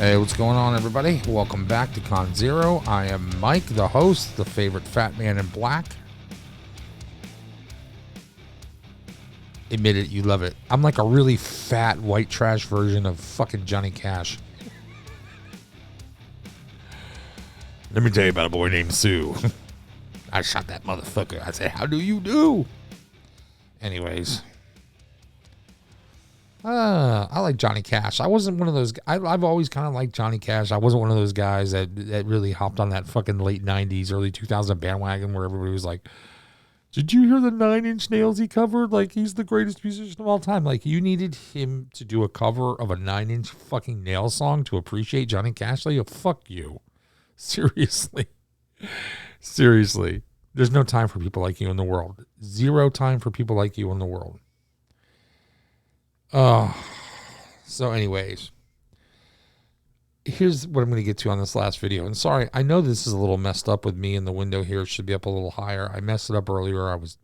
Hey, what's going on, everybody? Welcome back to Con Zero. I am Mike, the host, the favorite fat man in black. Admit it, you love it. I'm like a really fat white trash version of fucking Johnny Cash. Let me tell you about a boy named Sue. I shot that motherfucker. I said, how do you do? Anyways. I like Johnny Cash. I wasn't one of those. I've always kind of liked Johnny Cash. I wasn't one of those guys that really hopped on that fucking late 90s, early 2000 bandwagon where everybody was like, did you hear the 9 Inch Nails he covered? Like, he's the greatest musician of all time. Like, you needed him to do a cover of a 9 Inch fucking nail song to appreciate Johnny Cash? Like, fuck you. Seriously. Seriously. There's no time for people like you in the world. Zero time for people like you in the world. So anyways, here's what I'm going to get to on this last video. And sorry, I know this is a little messed up with me in the window here. It should be up a little higher. I messed it up earlier. I was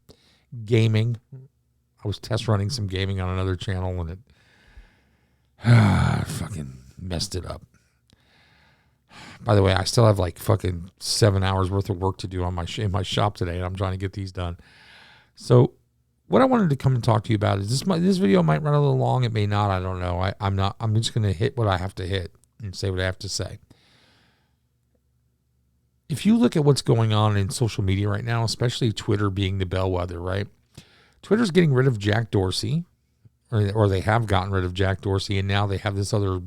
gaming. I was test running some gaming on another channel and it fucking messed it up. By the way, I still have like fucking 7 hours worth of work to do on in my shop today, and I'm trying to get these done. So what I wanted to come and talk to you about is this video might run a little long. It may not. I don't know. I'm just going to hit what I have to hit and say what I have to say. If you look at what's going on in social media right now, especially Twitter being the bellwether, right? Twitter's getting rid of Jack Dorsey, or they have gotten rid of Jack Dorsey, and now they have this other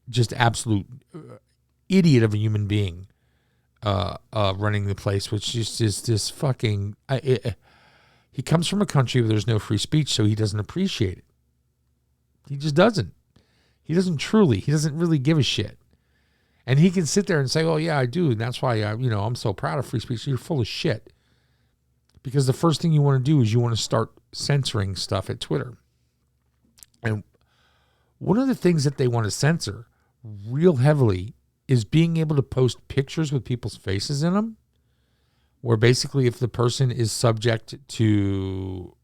just absolute idiot of a human being running the place, which just is this fucking... He comes from a country where there's no free speech, so he doesn't appreciate it. He just doesn't. He doesn't really give a shit. And he can sit there and say, oh, yeah, I do. And that's why, I'm so proud of free speech. You're full of shit. Because the first thing you want to do is you want to start censoring stuff at Twitter. And one of the things that they want to censor real heavily is being able to post pictures with people's faces in them. Where basically if the person is subject to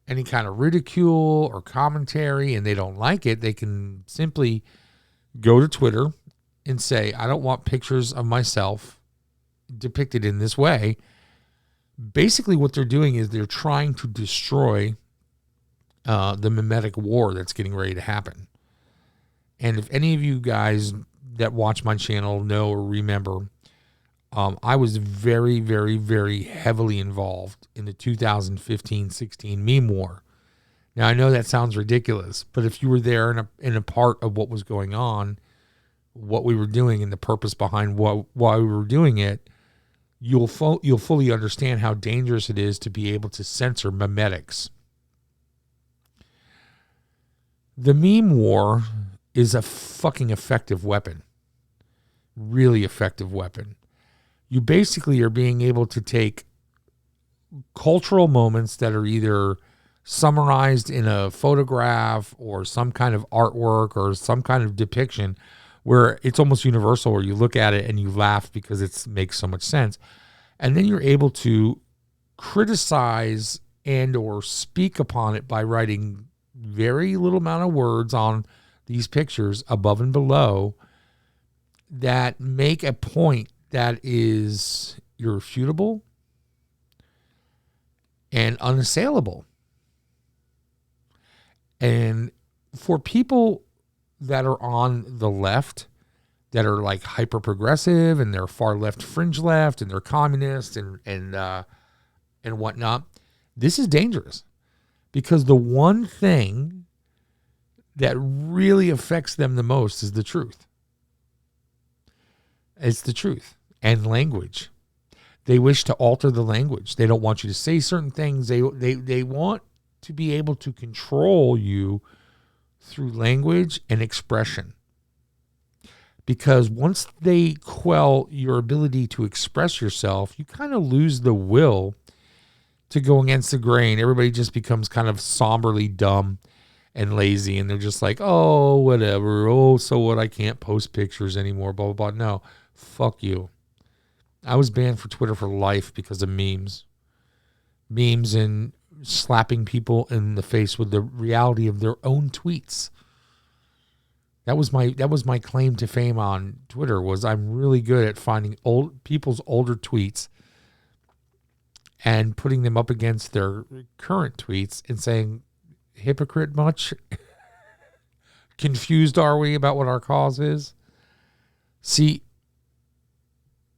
any kind of ridicule or commentary and they don't like it, they can simply go to Twitter and say, I don't want pictures of myself depicted in this way. Basically what they're doing is they're trying to destroy the mimetic war that's getting ready to happen. And if any of you guys that watch my channel know or remember, I was very, very, very heavily involved in the 2015-16 meme war. Now, I know that sounds ridiculous, but if you were there in a part of what was going on, what we were doing, and the purpose behind why we were doing it, you'll fully understand how dangerous it is to be able to censor memetics. The meme war is a fucking effective weapon. Really effective weapon. You basically are being able to take cultural moments that are either summarized in a photograph or some kind of artwork or some kind of depiction where it's almost universal, where you look at it and you laugh because it makes so much sense. And then you're able to criticize and or speak upon it by writing very little amount of words on these pictures above and below that make a point that is irrefutable and unassailable. And for people that are on the left, that are like hyper progressive and they're far left, fringe left, and they're communist and whatnot, this is dangerous, because the one thing that really affects them the most is the truth. It's the truth. And language. They wish to alter the language. They don't want you to say certain things. They want to be able to control you through language and expression. Because once they quell your ability to express yourself, you kind of lose the will to go against the grain. Everybody just becomes kind of somberly dumb and lazy, and they're just like, oh, whatever. Oh, so what? I can't post pictures anymore, blah, blah, blah. No, fuck you. I was banned for Twitter for life because of memes. Memes and slapping people in the face with the reality of their own tweets. That was my claim to fame on Twitter, was I'm really good at finding old people's older tweets and putting them up against their current tweets and saying, hypocrite much? Confused are we about what our cause is? See,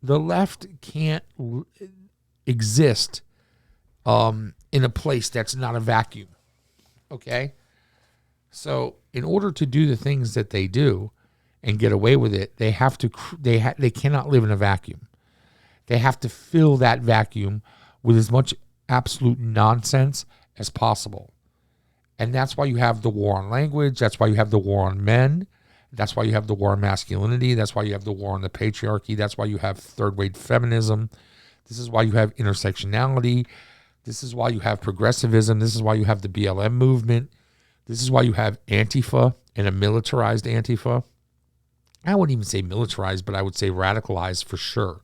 the left can't exist in a place that's not a vacuum. Okay? So in order to do the things that they do and get away with it, they have to. They cannot live in a vacuum. They have to fill that vacuum with as much absolute nonsense as possible. And that's why you have the war on language. That's why you have the war on men. That's why you have the war on masculinity. That's why you have the war on the patriarchy. That's why you have third-wave feminism. This is why you have intersectionality. This is why you have progressivism. This is why you have the BLM movement. This is why you have Antifa and a militarized Antifa. I wouldn't even say militarized, but I would say radicalized for sure.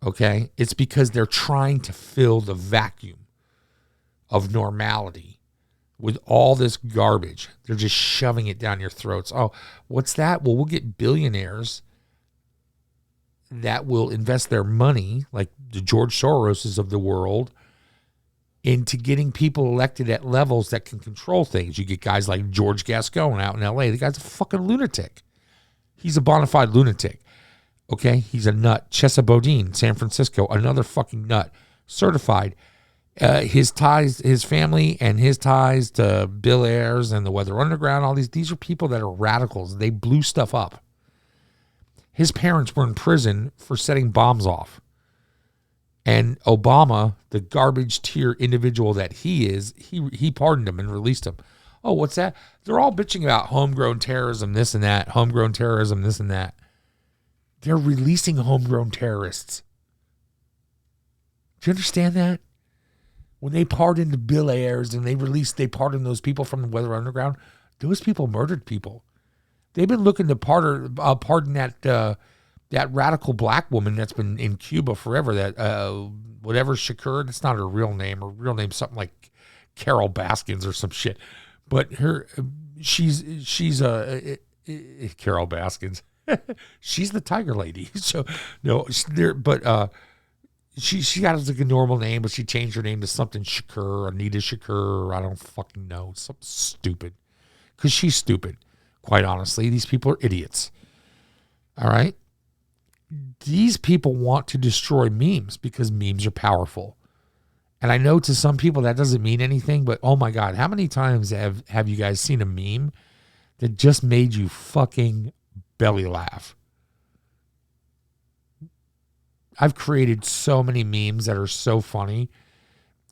Okay? It's because they're trying to fill the vacuum of normality with all this garbage. They're just shoving it down your throats. Oh, what's that? Well, we'll get billionaires that will invest their money, like the George Soroses of the world, into getting people elected at levels that can control things. You get guys like George Gascon out in LA. The guy's a fucking lunatic. He's a bona fide lunatic. Okay? He's a nut. Chesa Boudin, San Francisco, another fucking nut. Certified. His ties, his family and his ties to Bill Ayers and the Weather Underground, all these are people that are radicals. They blew stuff up. His parents were in prison for setting bombs off. And Obama, the garbage tier individual that he is, he pardoned him and released him. Oh, what's that? They're all bitching about homegrown terrorism, this and that, homegrown terrorism, this and that. They're releasing homegrown terrorists. Do you understand that? When they pardoned Bill Ayers and they pardoned those people from the Weather Underground, those people murdered people. They've been looking to pardon that radical black woman that's been in Cuba forever, that whatever Shakur, that's not her real name. Her real name's something like Carol Baskins or some shit. But she's Carol Baskins. She's the Tiger Lady. So no, she got like a normal name, but she changed her name to something Shakur, Anita Shakur, or I don't fucking know, something stupid. Because she's stupid. Quite honestly, these people are idiots. All right? These people want to destroy memes because memes are powerful. And I know to some people that doesn't mean anything, but oh my God, how many times have you guys seen a meme that just made you fucking belly laugh? I've created so many memes that are so funny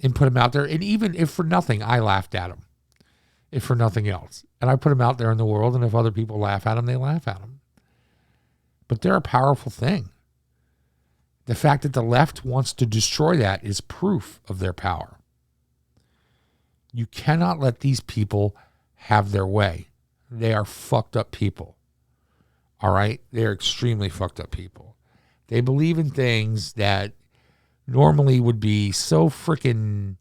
and put them out there. And even if for nothing, I laughed at them. If for nothing else. And I put them out there in the world, and if other people laugh at them, they laugh at them. But they're a powerful thing. The fact that the left wants to destroy that is proof of their power. You cannot let these people have their way. They are fucked up people. All right? They're extremely fucked up people. They believe in things that normally would be so freaking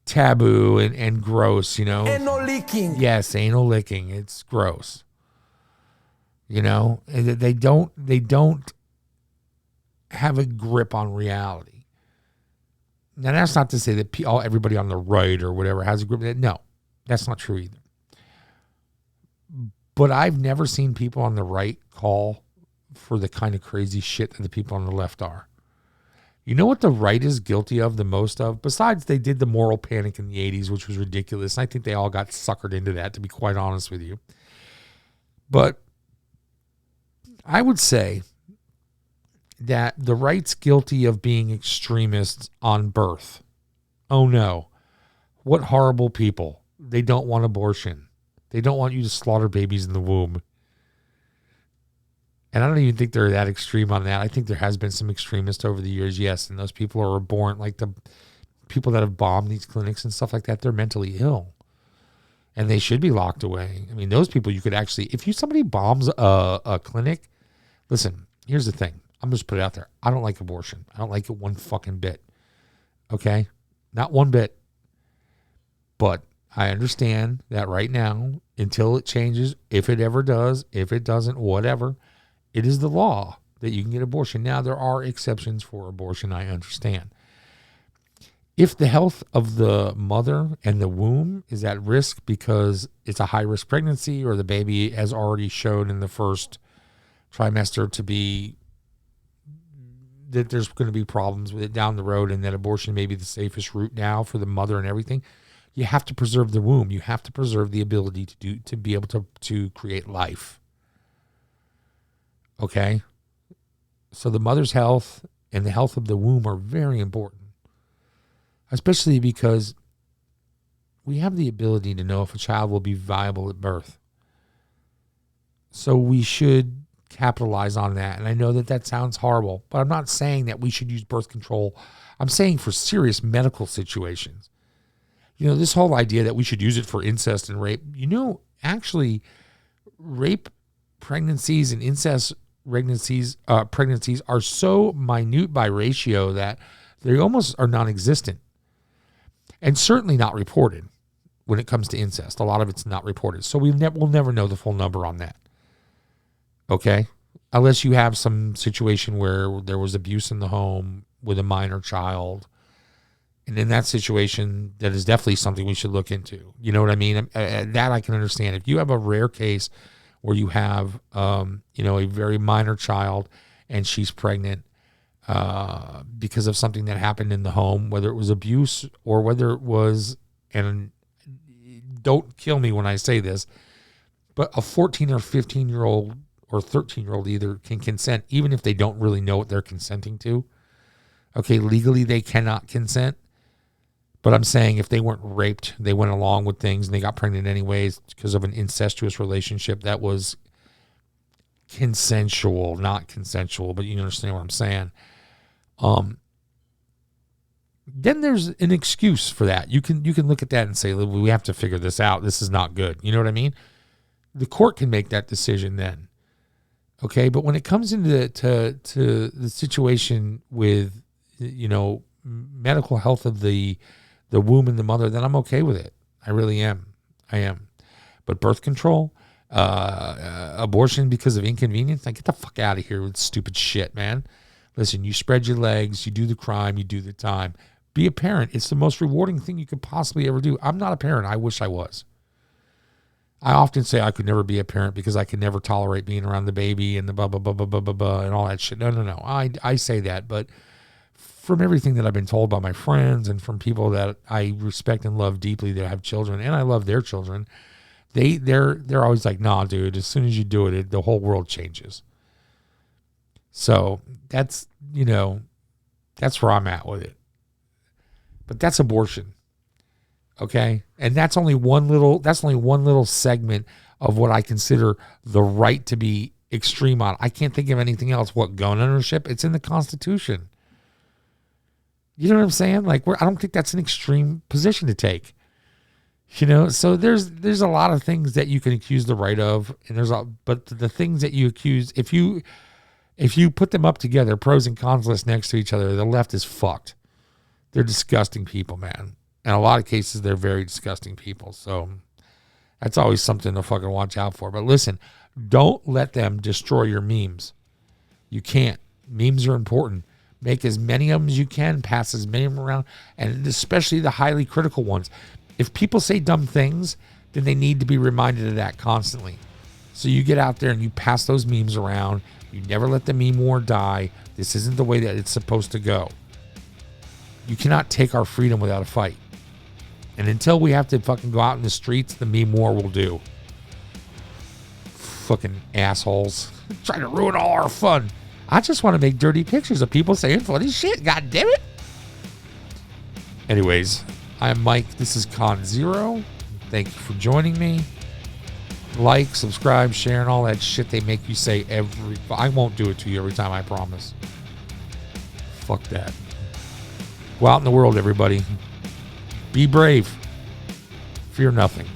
taboo and gross, you know. Anal licking. Yes, anal licking. It's gross. You know, they don't have a grip on reality. Now, that's not to say that everybody on the right or whatever has a grip. No, that's not true either. But I've never seen people on the right call for the kind of crazy shit that the people on the left are. You know what the right is guilty of the most of? Besides, they did the moral panic in the 80s, which was ridiculous. And I think they all got suckered into that, to be quite honest with you. But I would say that the right's guilty of being extremists on birth. Oh no. What horrible people. They don't want abortion. They don't want you to slaughter babies in the womb. And I don't even think they're that extreme on that. I think there has been some extremists over the years, yes. And those people are born, like the people that have bombed these clinics and stuff like that, they're mentally ill. And they should be locked away. I mean, those people you could actually, if somebody bombs a clinic, listen, here's the thing. I'm just put it out there. I don't like abortion. I don't like it one fucking bit. Okay? Not one bit. But I understand that right now, until it changes, if it ever does, if it doesn't, whatever, it is the law that you can get abortion. Now, there are exceptions for abortion, I understand. If the health of the mother and the womb is at risk because it's a high-risk pregnancy or the baby has already shown in the first trimester to be that there's going to be problems with it down the road and that abortion may be the safest route now for the mother and everything, you have to preserve the womb. You have to preserve the ability to be able to create life. Okay? So the mother's health and the health of the womb are very important, especially because we have the ability to know if a child will be viable at birth. So we should capitalize on that. And I know that sounds horrible, but I'm not saying that we should use birth control. I'm saying for serious medical situations. You know, this whole idea that we should use it for incest and rape, actually rape pregnancies and incest pregnancies are so minute by ratio that they almost are non-existent and certainly not reported when it comes to incest. A lot of it's not reported. So we'll never know the full number on that. Okay? Unless you have some situation where there was abuse in the home with a minor child. And in that situation, that is definitely something we should look into. You know what I mean? That I can understand. If you have a rare case where you have, a very minor child and she's pregnant because of something that happened in the home, whether it was abuse or whether it was, and don't kill me when I say this, but a 14 or 15-year-old or 13-year-old either can consent, even if they don't really know what they're consenting to. Okay, legally they cannot consent. But I'm saying if they weren't raped, they went along with things and they got pregnant anyways because of an incestuous relationship that was consensual, not consensual, but you understand what I'm saying. Then there's an excuse for that. You can look at that and say, we have to figure this out. This is not good. You know what I mean? The court can make that decision then. Okay, but when it comes into to the situation with, medical health of the womb and the mother, then I'm okay with it. I really am. I am. But birth control, abortion because of inconvenience, get the fuck out of here with stupid shit, man. Listen, you spread your legs, you do the crime, you do the time. Be a parent. It's the most rewarding thing you could possibly ever do. I'm not a parent. I wish I was. I often say I could never be a parent because I could never tolerate being around the baby and the blah, blah, blah, blah, blah, blah, blah, and all that shit. No. I say that, but from everything that I've been told by my friends and from people that I respect and love deeply that have children, and I love their children, they're always like, nah, dude, as soon as you do it, the whole world changes. So that's where I'm at with it. But that's abortion. Okay? And that's only one little segment of what I consider the right to be extreme on. I can't think of anything else. What, gun ownership? It's in the Constitution. You know what I'm saying? I don't think that's an extreme position to take. So there's a lot of things that you can accuse the right of, and but the things that you accuse, if you put them up together, pros and cons list next to each other, the left is fucked. They're disgusting people, man. In a lot of cases, they're very disgusting people. So that's always something to fucking watch out for. But listen, don't let them destroy your memes. You can't. Memes are important. Make as many of them as you can, pass as many of them around, and especially the highly critical ones. If people say dumb things, then they need to be reminded of that constantly. So you get out there and you pass those memes around. You never let the meme war die. This isn't the way that it's supposed to go. You cannot take our freedom without a fight. And until we have to fucking go out in the streets, the meme war will do. Fucking assholes. Trying to ruin all our fun. I just want to make dirty pictures of people saying funny shit. God damn it. Anyways, I'm Mike. This is Con Zero. Thank you for joining me. Like, subscribe, share, and all that shit they make you say I won't do it to you every time, I promise. Fuck that. Go out in the world, everybody. Be brave. Fear nothing.